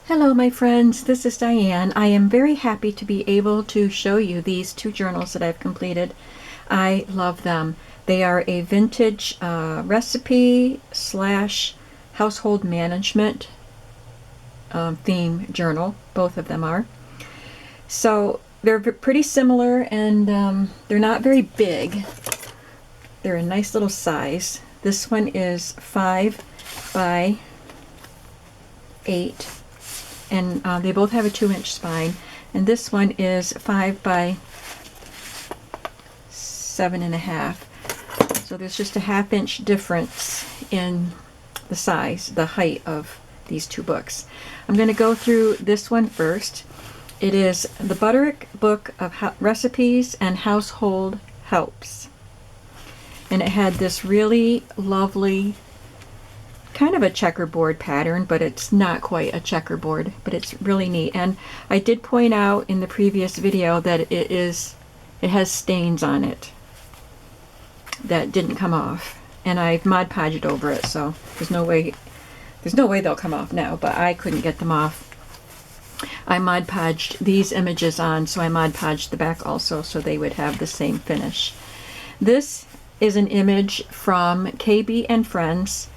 Hello my friends, this is Diane. I am very happy to be able to show you these two journals that I've completed. I love them. They are a vintage recipe slash household management theme journal. Both of them are. So they're pretty similar, and they're not very big. They're a nice little size. This one is 5 by 8. And they both have a 2-inch spine, and this one is 5 by 7.5. So there's just a 1/2-inch difference in the size, the height of these two books. I'm going to go through this one first. It is the Butterick Book of Recipes and Household Helps, and it had this really lovely kind of a checkerboard pattern, but it's not quite a checkerboard, but it's really neat. And I did point out in the previous video that it has stains on it that didn't come off, and I've Mod Podged over it, so there's no way they'll come off now, but I couldn't get them off. I Mod Podged these images on, so I Mod Podged the back also, so they would have the same finish. This is an image from KB and Friends,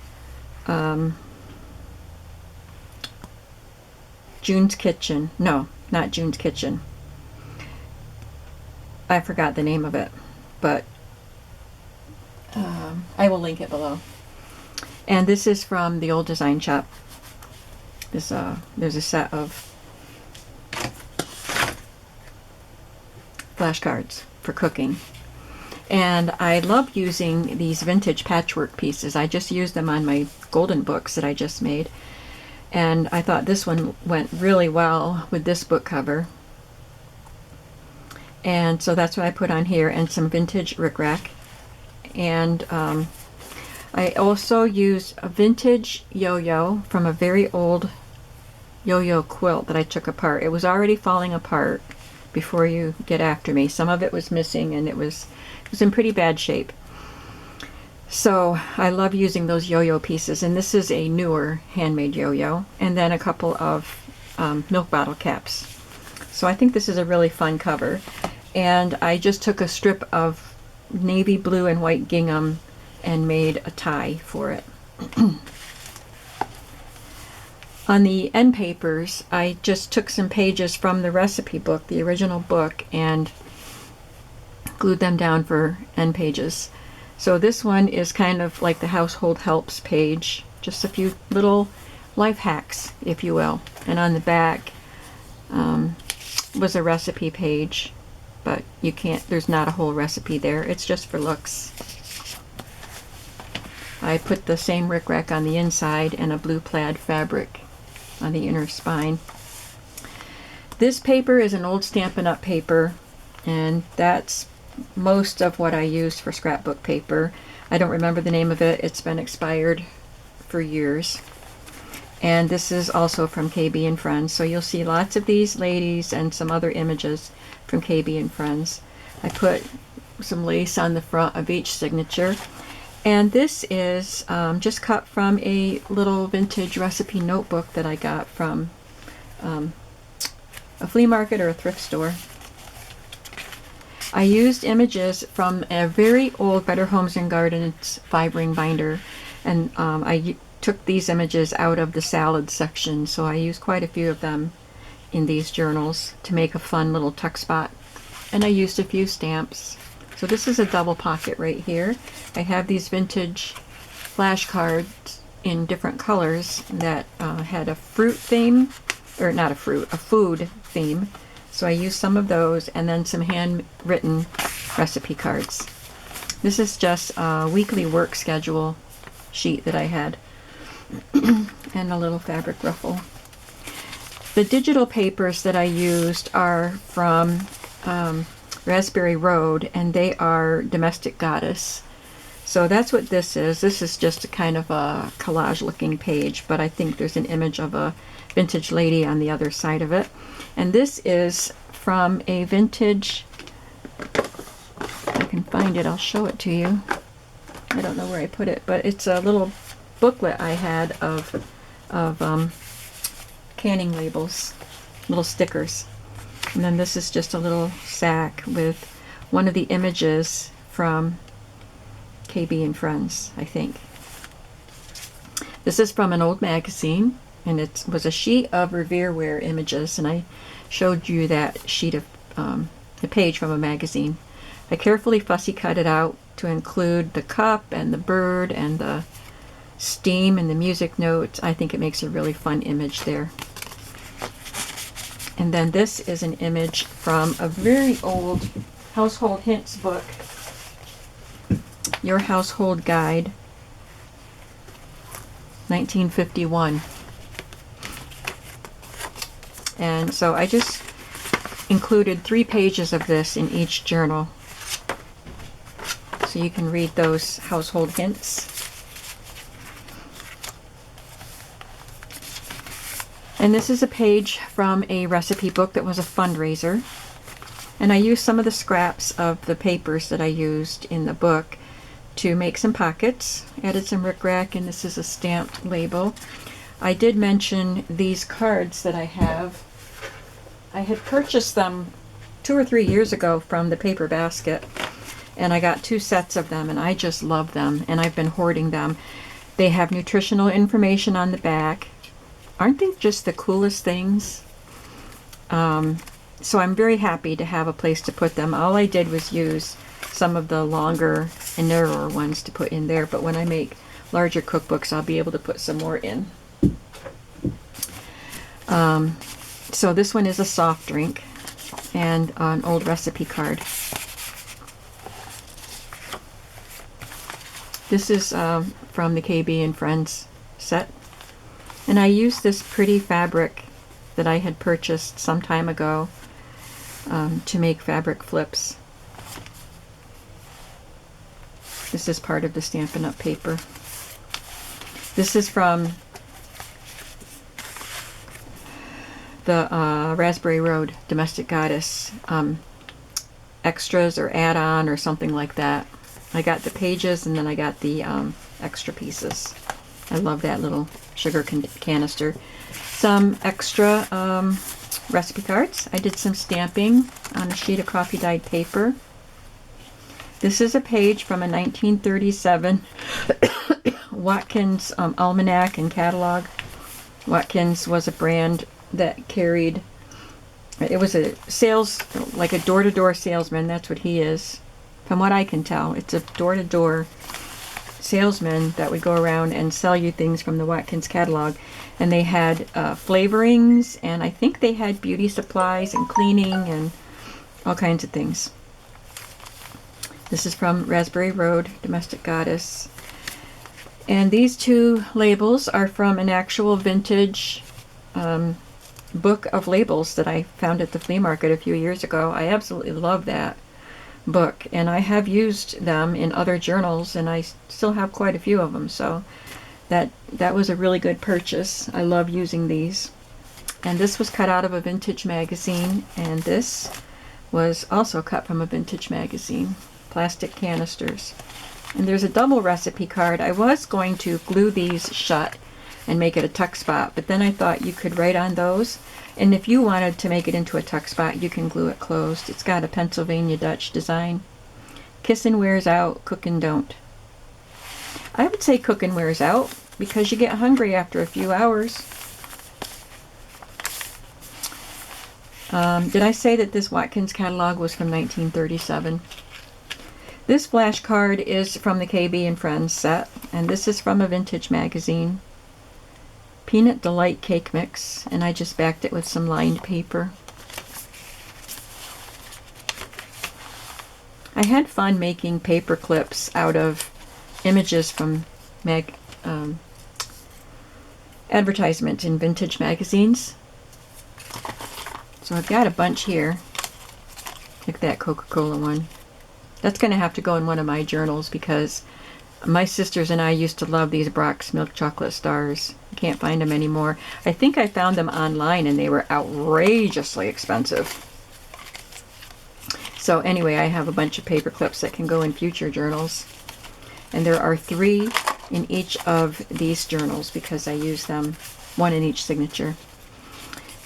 June's Kitchen. No, not June's Kitchen. I forgot the name of it, but I will link it below. And this is from the Old Design Shop. There's a set of flashcards for cooking. And I love using these vintage patchwork pieces. I just used them on my golden books that I just made. And I thought this one went really well with this book cover. And so that's what I put on here, and some vintage rickrack. And I also used a vintage yo-yo from a very old yo-yo quilt that I took apart. It was already falling apart before you get after me. Some of it was missing, and it was in pretty bad shape. So I love using those yo-yo pieces, and this is a newer handmade yo-yo, and then a couple of milk bottle caps. So I think this is a really fun cover. And I just took a strip of navy blue and white gingham and made a tie for it. On the end papers, I just took some pages from the recipe book, the original book, and glued them down for end pages. So this one is kind of like the household helps page, just a few little life hacks, if you will. And on the back was a recipe page, but there's not a whole recipe there. It's just for looks. I put the same rickrack on the inside and a blue plaid fabric on the inner spine. This paper is an old Stampin' Up! Paper, and that's most of what I used for scrapbook paper. I don't remember the name of it. It's been expired for years. And this is also from KB and Friends. So you'll see lots of these ladies and some other images from KB and Friends. I put some lace on the front of each signature. And this is just cut from a little vintage recipe notebook that I got from a flea market or a thrift store. I used images from a very old Better Homes and Gardens 5-ring binder, and I took these images out of the salad section, so I used quite a few of them in these journals to make a fun little tuck spot. And I used a few stamps. So this is a double pocket right here. I have these vintage flashcards in different colors that had a fruit theme, or not a fruit, a food theme. So I used some of those, and then some handwritten recipe cards. This is just a weekly work schedule sheet that I had, and a little fabric ruffle. The digital papers that I used are from Raspberry Road, and they are Domestic Goddess. So that's what this is. This is just a kind of a collage looking page, but I think there's an image of a vintage lady on the other side of it. And this is from a vintage, if I can find it, I'll show it to you. I don't know where I put it, but it's a little booklet I had of canning labels, little stickers. And then this is just a little sack with one of the images from KB and Friends, I think. This is from an old magazine, and it was a sheet of Revereware images, and I showed you that sheet of the page from a magazine. I carefully fussy cut it out to include the cup and the bird and the steam and the music notes. I think it makes a really fun image there. And then this is an image from a very old Household Hints book, Your Household Guide, 1951. And so I just included 3 pages of this in each journal, so you can read those household hints. And this is a page from a recipe book that was a fundraiser. And I used some of the scraps of the papers that I used in the book to make some pockets. Added some rickrack, and this is a stamped label. I did mention these cards that I have. I had purchased them 2 or 3 years ago from the Paper Basket, and I got 2 sets of them, and I just love them, and I've been hoarding them. They have nutritional information on the back. Aren't they just the coolest things? So I'm very happy to have a place to put them. All I did was use some of the longer and narrower ones to put in there, but when I make larger cookbooks, I'll be able to put some more in. So this one is a soft drink and an old recipe card. This is from the KB and Friends set. And I used this pretty fabric that I had purchased some time ago to make fabric flips. This is part of the Stampin' Up! Paper. This is from the Raspberry Road Domestic Goddess extras or add-on or something like that. I got the pages, and then I got the extra pieces. I love that little sugar canister. Some extra recipe cards. I did some stamping on a sheet of coffee dyed paper. This is a page from a 1937 Watkins Almanac and catalog. Watkins was a brand that carried, it was a sales, like a door-to-door salesman. That's what he is, from what I can tell. It's a door-to-door salesman that would go around and sell you things from the Watkins catalog. And they had flavorings, and I think they had beauty supplies and cleaning and all kinds of things. This is from Raspberry Road Domestic Goddess. And these 2 labels are from an actual vintage book of labels that I found at the flea market a few years ago. I absolutely love that book, and I have used them in other journals, and I still have quite a few of them, so that was a really good purchase. I love using these. And this was cut out of a vintage magazine, and this was also cut from a vintage magazine. Plastic canisters. And there's a double recipe card. I was going to glue these shut and make it a tuck spot, but then I thought you could write on those, and if you wanted to make it into a tuck spot, you can glue it closed. It's got a Pennsylvania Dutch design. Kissin' wears out, cookin' don't. I would say cookin' wears out because you get hungry after a few hours. Did I say that this Watkins catalog was from 1937? This flashcard is from the KB and Friends set, and this is from a vintage magazine. Peanut Delight cake mix, and I just backed it with some lined paper. I had fun making paper clips out of images from advertisements in vintage magazines. So I've got a bunch here, like that Coca-Cola one. That's going to have to go in one of my journals because my sisters and I used to love these Brock's milk chocolate stars. I can't find them anymore. I think I found them online and they were outrageously expensive. So anyway, I have a bunch of paper clips that can go in future journals. And there are 3 in each of these journals because I use them, 1 in each signature.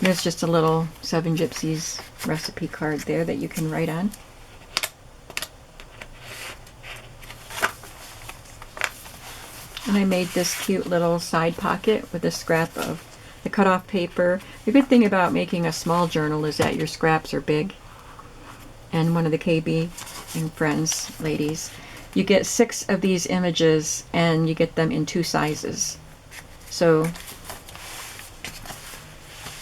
There's just a little Seven Gypsies recipe card there that you can write on. And I made this cute little side pocket with a scrap of the cut-off paper. The good thing about making a small journal is that your scraps are big. And one of the KB and Friends ladies, you get 6 of these images and you get them in 2 sizes. So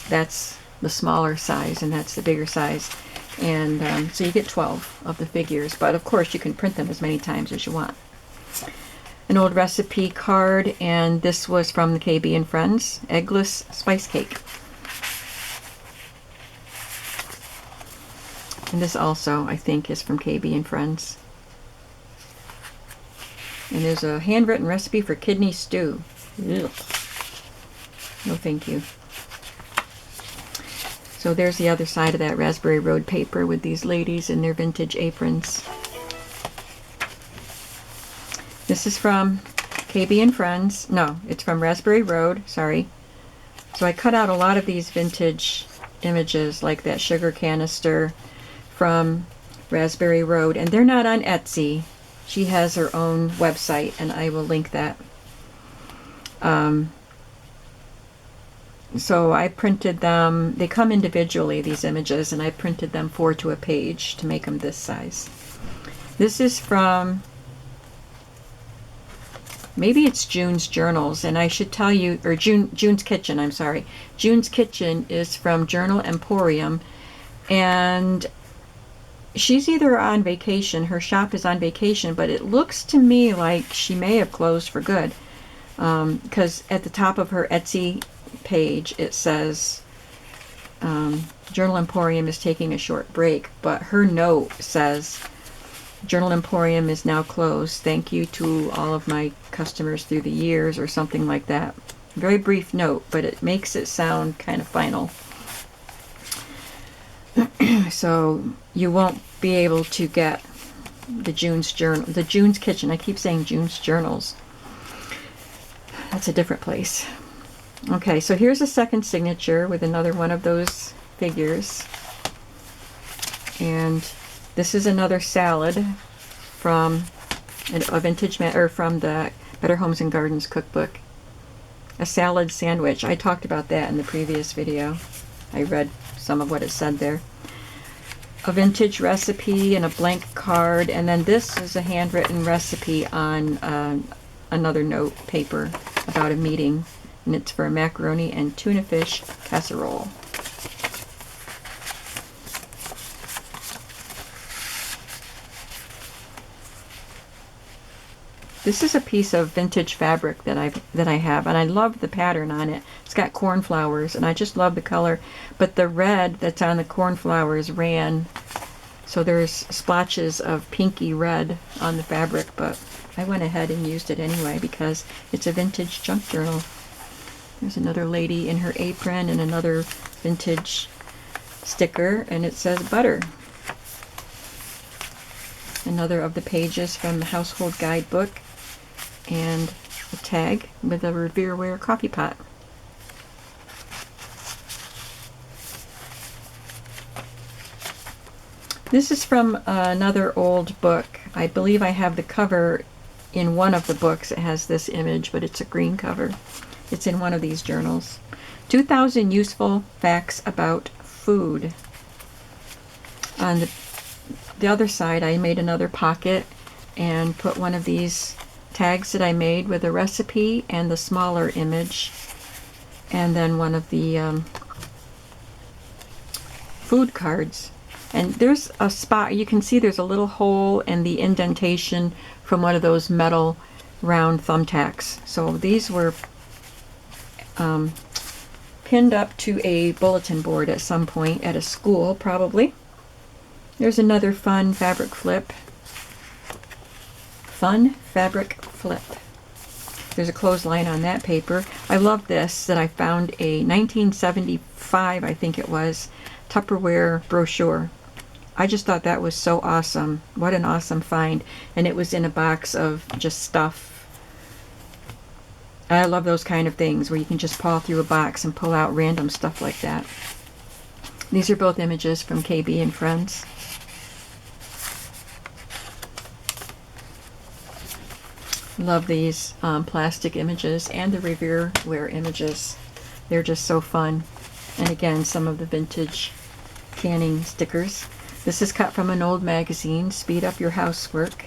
that's the smaller size and that's the bigger size. And so you get 12 of the figures, but of course you can print them as many times as you want. An old recipe card, and this was from the KB and Friends, eggless spice cake. And this also, I think, is from KB and Friends. And there's a handwritten recipe for kidney stew. Ugh. No thank you. So there's the other side of that Raspberry Road paper with these ladies in their vintage aprons. This is from KB and Friends. No, it's from Raspberry Road, sorry. So I cut out a lot of these vintage images, like that sugar canister from Raspberry Road, and they're not on Etsy. She has her own website, and I will link that. So I printed them. They come individually, these images, and I printed them 4 to a page to make them this size. This is from, maybe it's June's Journals, and I should tell you, or June's Kitchen, I'm sorry. June's Kitchen is from Journal Emporium, and she's either on vacation, her shop is on vacation, but it looks to me like she may have closed for good, because at the top of her Etsy page it says Journal Emporium is taking a short break, but her note says Journal Emporium is now closed. Thank you to all of my customers through the years, or something like that. Very brief note, but it makes it sound kind of final. So you won't be able to get the June's Journal, the June's Kitchen. I keep saying June's Journals. That's a different place. Okay, so here's a second signature with another one of those figures. And this is another salad from a vintage, or from the Better Homes and Gardens cookbook. A salad sandwich. I talked about that in the previous video. I read some of what it said there. A vintage recipe and a blank card, and then this is a handwritten recipe on another note paper about a meeting, and it's for a macaroni and tuna fish casserole. This is a piece of vintage fabric that I have, and I love the pattern on it. It's got cornflowers, and I just love the color. But the red that's on the cornflowers ran, so there's splotches of pinky red on the fabric. But I went ahead and used it anyway because it's a vintage junk journal. There's another lady in her apron and another vintage sticker, and it says butter. Another of the pages from the household guidebook, and a tag with a Revereware coffee pot. This is from another old book. I believe I have the cover in one of the books. It has this image, but it's a green cover. It's in one of these journals. 2,000 useful facts about food. On the other side, I made another pocket and put one of these tags that I made with a recipe and the smaller image, and then one of the food cards. And there's a spot, you can see there's a little hole in the indentation from one of those metal round thumbtacks. So these were pinned up to a bulletin board at some point at a school, probably. There's another fun fabric flip. Fun fabric flip. There's a clothesline on that paper. I love this, that I found a 1975, I think it was, Tupperware brochure. I just thought that was so awesome. What an awesome find. And it was in a box of just stuff. I love those kind of things where you can just paw through a box and pull out random stuff like that. These are both images from KB and Friends. Love these plastic images and the Revereware images. They're just so fun. And again, some of the vintage canning stickers. This is cut from an old magazine, Speed Up Your Housework.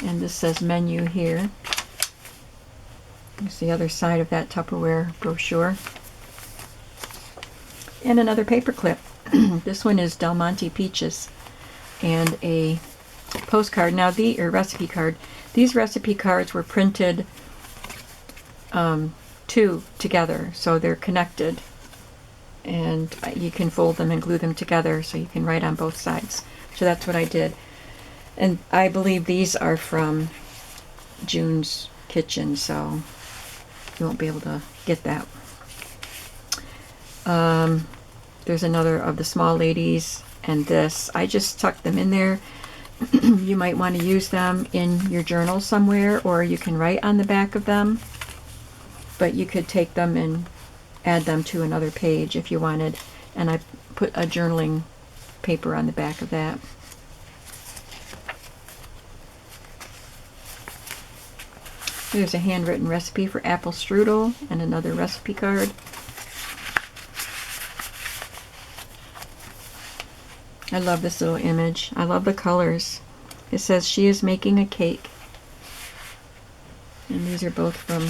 And this says menu here. Here's the other side of that Tupperware brochure. And another paper clip. This one is Del Monte Peaches and a postcard. Now or recipe card. These recipe cards were printed two together, so they're connected. And you can fold them and glue them together so you can write on both sides. So that's what I did. And I believe these are from June's Kitchen, so you won't be able to get that. There's another of the small ladies and this. I just tucked them in there. You might want to use them in your journal somewhere, or you can write on the back of them. But you could take them and add them to another page if you wanted. And I put a journaling paper on the back of that. There's a handwritten recipe for apple strudel and another recipe card. I love this little image. I love the colors. It says she is making a cake. And these are both from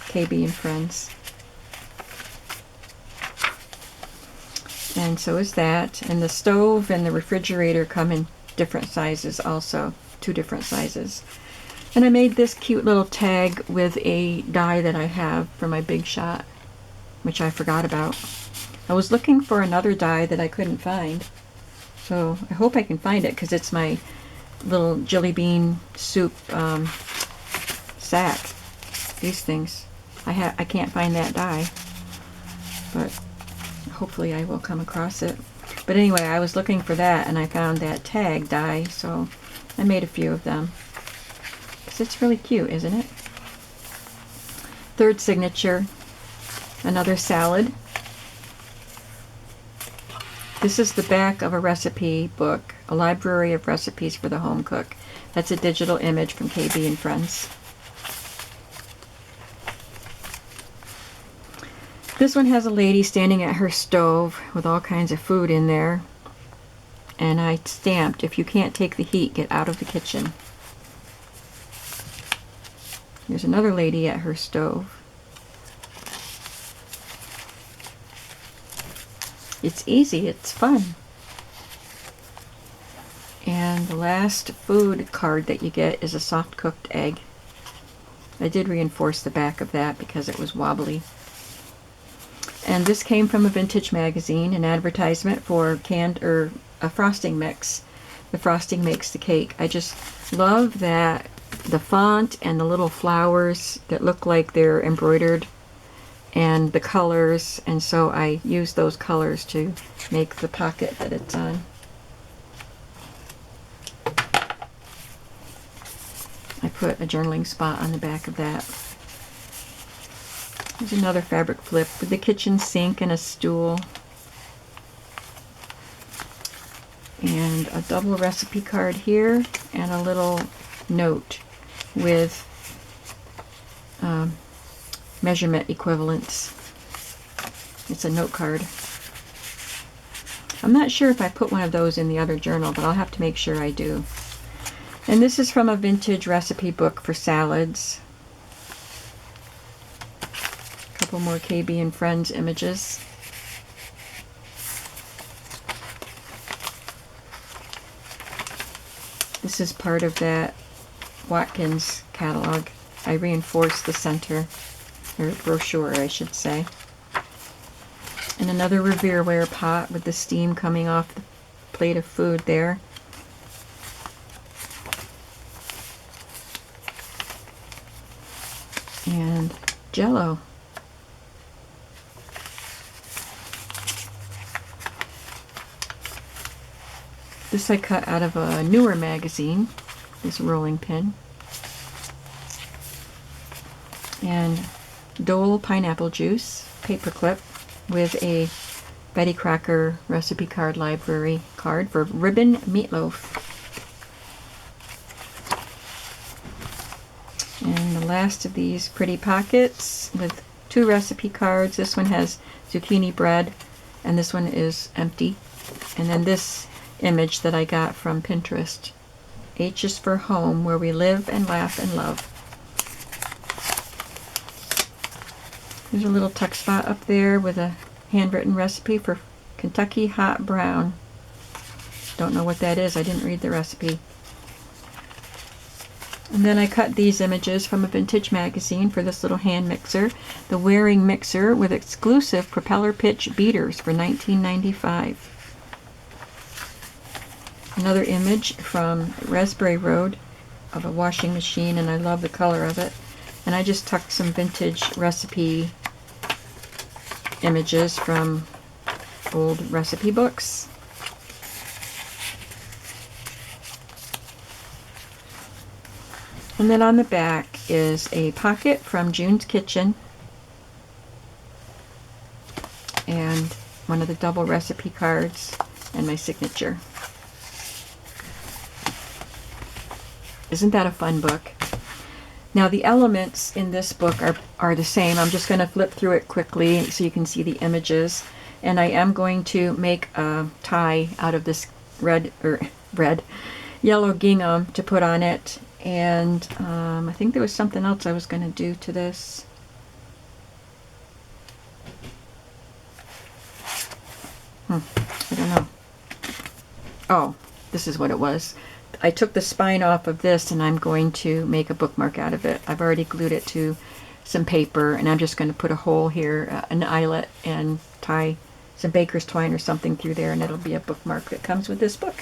KB and Friends. And so is that. And the stove and the refrigerator come in different sizes also. 2 different sizes. And I made this cute little tag with a die that I have for my Big Shot, which I forgot about. I was looking for another die that I couldn't find. So I hope I can find it, because it's my little jelly bean soup sack. These things. I can't find that die, but hopefully I will come across it. But anyway, I was looking for that and I found that tag die, so I made a few of them. Because it's really cute, isn't it? Third signature, another salad. This is the back of a recipe book, a library of recipes for the home cook. That's a digital image from KB and Friends. This one has a lady standing at her stove with all kinds of food in there. And I stamped, if you can't take the heat, get out of the kitchen. There's another lady at her stove. It's easy, it's fun. And the last food card that you get is a soft cooked egg. I did reinforce the back of that because it was wobbly. And this came from a vintage magazine, an advertisement for a frosting mix. The frosting makes the cake. I just love that the font and the little flowers that look like they're embroidered, and the colors, and so I use those colors to make the pocket that it's on. I put a journaling spot on the back of that. There's another fabric flip with the kitchen sink and a stool. And a double recipe card here, and a little note with measurement equivalents. It's a note card. I'm not sure if I put one of those in the other journal, but I'll have to make sure I do. And this is from a vintage recipe book for salads. A couple more KB and Friends images. This is part of that Watkins catalog. I reinforced the center, or brochure I should say. And another Revereware pot with the steam coming off the plate of food there. And Jell-O. This I cut out of a newer magazine, this rolling pin. and Dole pineapple juice paperclip with a Betty Crocker recipe card library card for ribbon meatloaf. And the last of these pretty pockets with 2 recipe cards. This one has zucchini bread and this one is empty. And then this image that I got from Pinterest. H is for home, where we live and laugh and love. There's a little tuck spot up there with a handwritten recipe for Kentucky hot brown. Don't know what that is. I didn't read the recipe. And then I cut these images from a vintage magazine for this little hand mixer. The Waring mixer with exclusive propeller pitch beaters for $19.95. Another image from Raspberry Road of a washing machine, and I love the color of it. And I just tucked some vintage recipe images from old recipe books. And then on the back is a pocket from June's Kitchen and one of the double recipe cards and my signature. Isn't that a fun book? Now the elements in this book are the same. I'm just going to flip through it quickly so you can see the images. And I am going to make a tie out of this yellow gingham to put on it. And I think there was something else I was going to do to this. I don't know. Oh, this is what it was. I took the spine off of this and I'm going to make a bookmark out of it. I've already glued it to some paper and I'm just going to put a hole here, an eyelet, and tie some baker's twine or something through there, and it'll be a bookmark that comes with this book.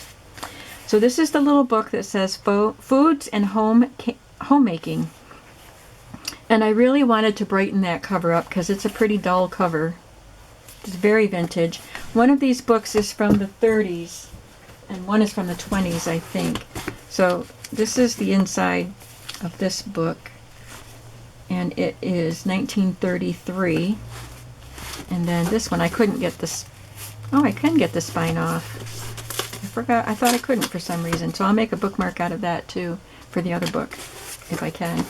So this is the little book that says Foods and Homemaking. And I really wanted to brighten that cover up because it's a pretty dull cover. It's very vintage. One of these books is from the 30s and one is from the 20s, I think. So this is the inside of this book, and it is 1933. And then this one, I couldn't get this. Oh, I can get the spine off. I forgot. I thought I couldn't for some reason. So I'll make a bookmark out of that too for the other book, if I can.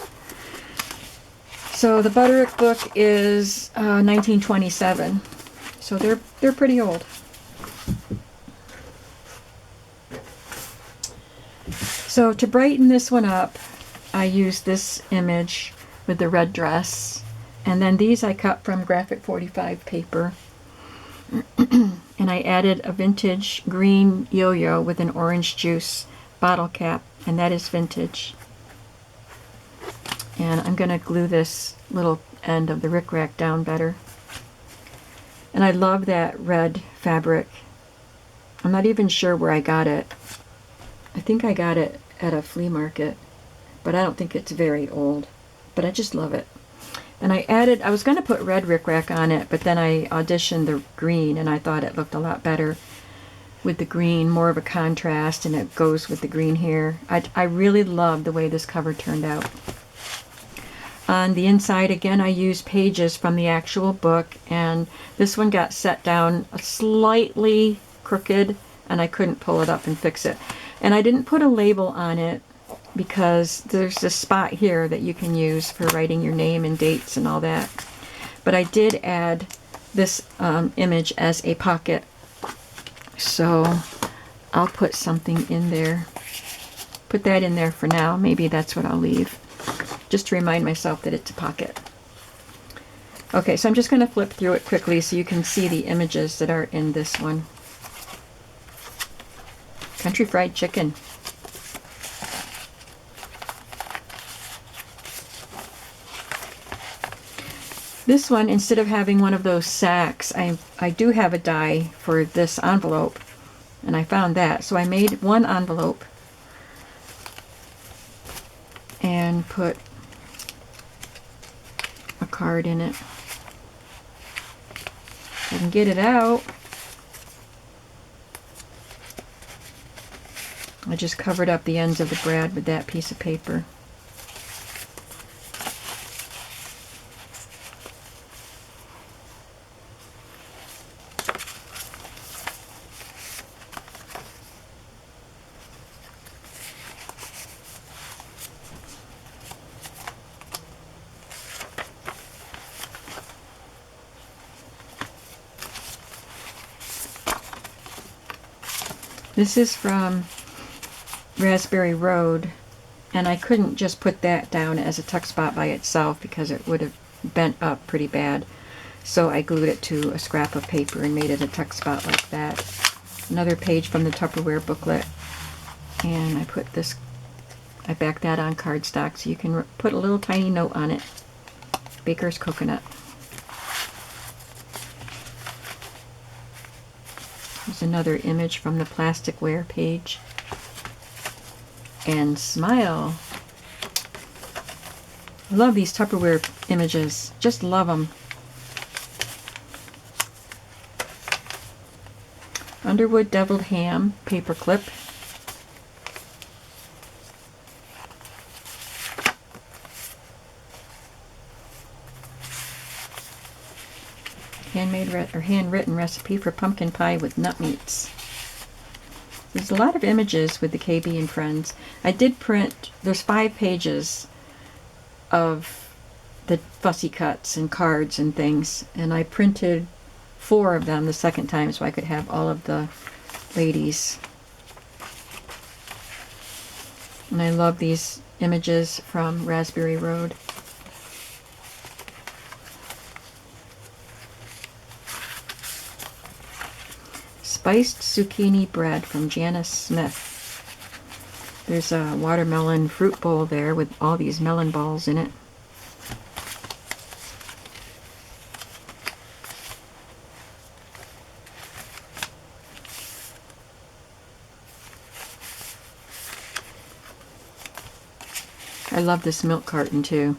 So the Butterick book is 1927. So they're pretty old. So to brighten this one up, I used this image with the red dress. And then these I cut from Graphic 45 paper. And I added a vintage green yo-yo with an orange juice bottle cap. And that is vintage. And I'm going to glue this little end of the rickrack down better. And I love that red fabric. I'm not even sure where I got it. I think I got it at a flea market, but I don't think it's very old. But I just love it. And I was going to put red rickrack on it, but then I auditioned the green, and I thought it looked a lot better with the green, more of a contrast, and it goes with the green here. I really love the way this cover turned out. On the inside, again, I used pages from the actual book, and this one got set down slightly crooked, and I couldn't pull it up and fix it. And I didn't put a label on it because there's this spot here that you can use for writing your name and dates and all that. But I did add this image as a pocket. So I'll put something in there. Put that in there for now. Maybe that's what I'll leave, just to remind myself that it's a pocket. Okay, so I'm just going to flip through it quickly so you can see the images that are in this one. Country Fried Chicken. This one, instead of having one of those sacks, I do have a die for this envelope, and I found that. So I made one envelope and put a card in it. I can get it out. I just covered up the ends of the brad with that piece of paper. This is from Raspberry Road, and I couldn't just put that down as a tuck spot by itself because it would have bent up pretty bad. So I glued it to a scrap of paper and made it a tuck spot like that. Another page from the Tupperware booklet, and I backed that on cardstock so you can put a little tiny note on it. Baker's Coconut. There's another image from the plasticware page. And Smile. I love these Tupperware images. Just love them. Underwood Deviled Ham paperclip. Handwritten recipe for pumpkin pie with nut meats. There's a lot of images with the KB and Friends. I did print, there's 5 pages of the fussy cuts and cards and things, and I printed 4 of them the second time so I could have all of the ladies. And I love these images from Raspberry Road. Spiced zucchini bread from Janice Smith. There's a watermelon fruit bowl there with all these melon balls in it. I love this milk carton too.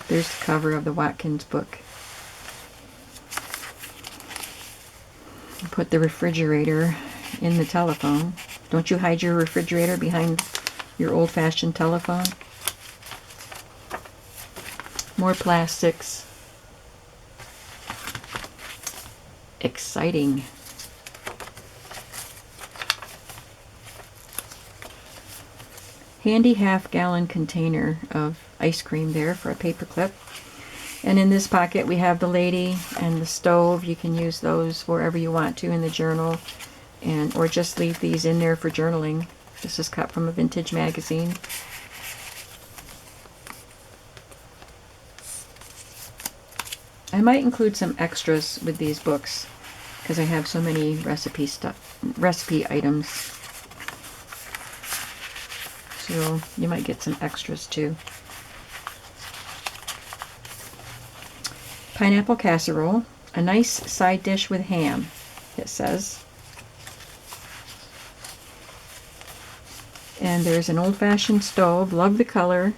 There's the cover of the Watkins book. Put the refrigerator in the telephone. Don't you hide your refrigerator behind your old-fashioned telephone? More plastics. Exciting. Handy half-gallon container of ice cream there for a paper clip. And in this pocket we have the lady and the stove. You can use those wherever you want to in the journal, or just leave these in there for journaling. This is cut from a vintage magazine. I might include some extras with these books because I have so many recipe items. So you might get some extras too. Pineapple casserole, a nice side dish with ham, it says. And there's an old-fashioned stove, love the color.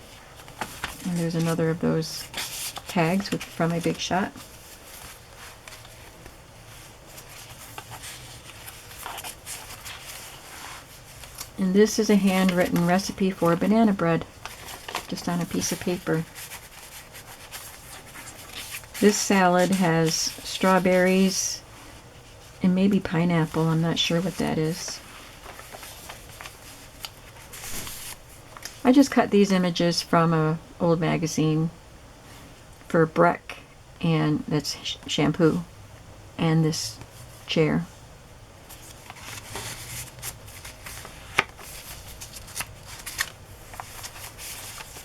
And there's another of those tags from a Big Shot. And this is a handwritten recipe for banana bread, just on a piece of paper. This salad has strawberries and maybe pineapple. I'm not sure what that is. I just cut these images from an old magazine for Breck, and that's shampoo, and this chair.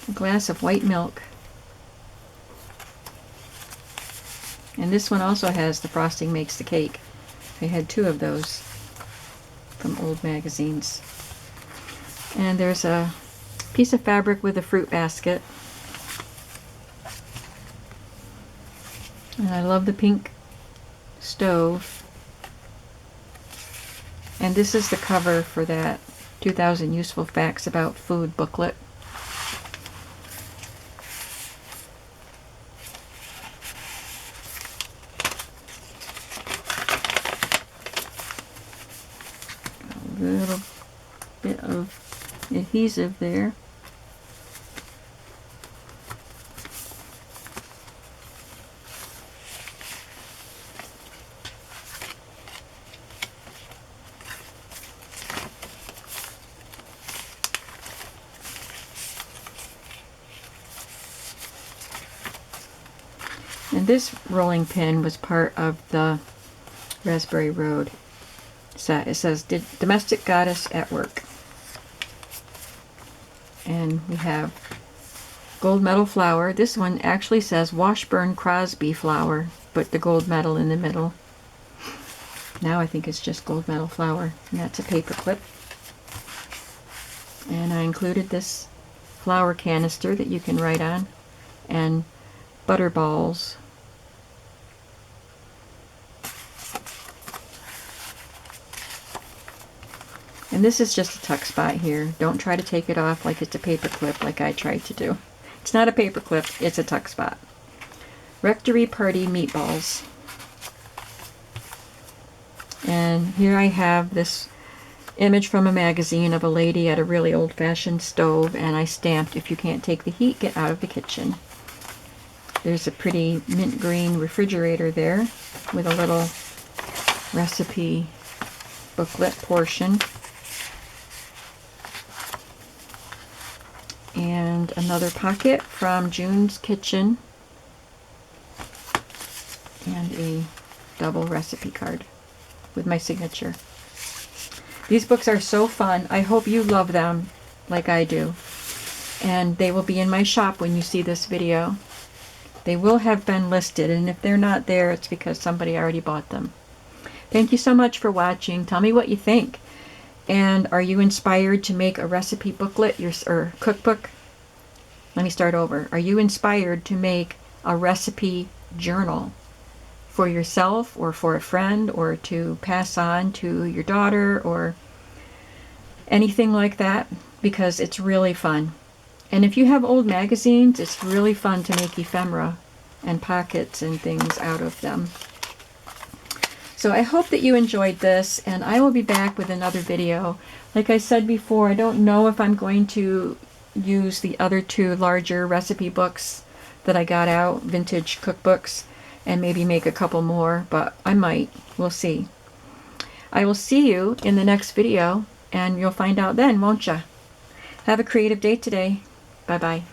A glass of white milk. And this one also has the frosting makes the cake. I had 2 of those from old magazines. And there's a piece of fabric with a fruit basket. And I love the pink stove. And this is the cover for that 2,000 Useful Facts About Food booklet. A little bit of adhesive there. And this rolling pin was part of the Raspberry Road set. It says Domestic Goddess at Work. And we have gold medal flower. This one actually says Washburn Crosby flower, but the gold medal in the middle. Now I think it's just gold medal flower. And that's a paper clip. And I included this flower canister that you can write on, and butter balls. And this is just a tuck spot here. Don't try to take it off like it's a paper clip like I tried to do. It's not a paper clip, it's a tuck spot. Rectory Party meatballs. And here I have this image from a magazine of a lady at a really old-fashioned stove, and I stamped, "If you can't take the heat, get out of the kitchen." There's a pretty mint green refrigerator there with a little recipe booklet portion. And another pocket from June's Kitchen. And a double recipe card with my signature. These books are so fun. I hope you love them like I do. And they will be in my shop when you see this video. They will have been listed, and if they're not there, it's because somebody already bought them. Thank you so much for watching. Tell me what you think. And are you inspired to make a recipe booklet or cookbook? Let me start over. Are you inspired to make a recipe journal for yourself or for a friend, or to pass on to your daughter or anything like that? Because it's really fun. And if you have old magazines, it's really fun to make ephemera and pockets and things out of them. So I hope that you enjoyed this, and I will be back with another video. Like I said before, I don't know if I'm going to use the other two larger recipe books that I got out, vintage cookbooks, and maybe make a couple more, but I might. We'll see. I will see you in the next video, and you'll find out then, won't ya? Have a creative day today. Bye-bye.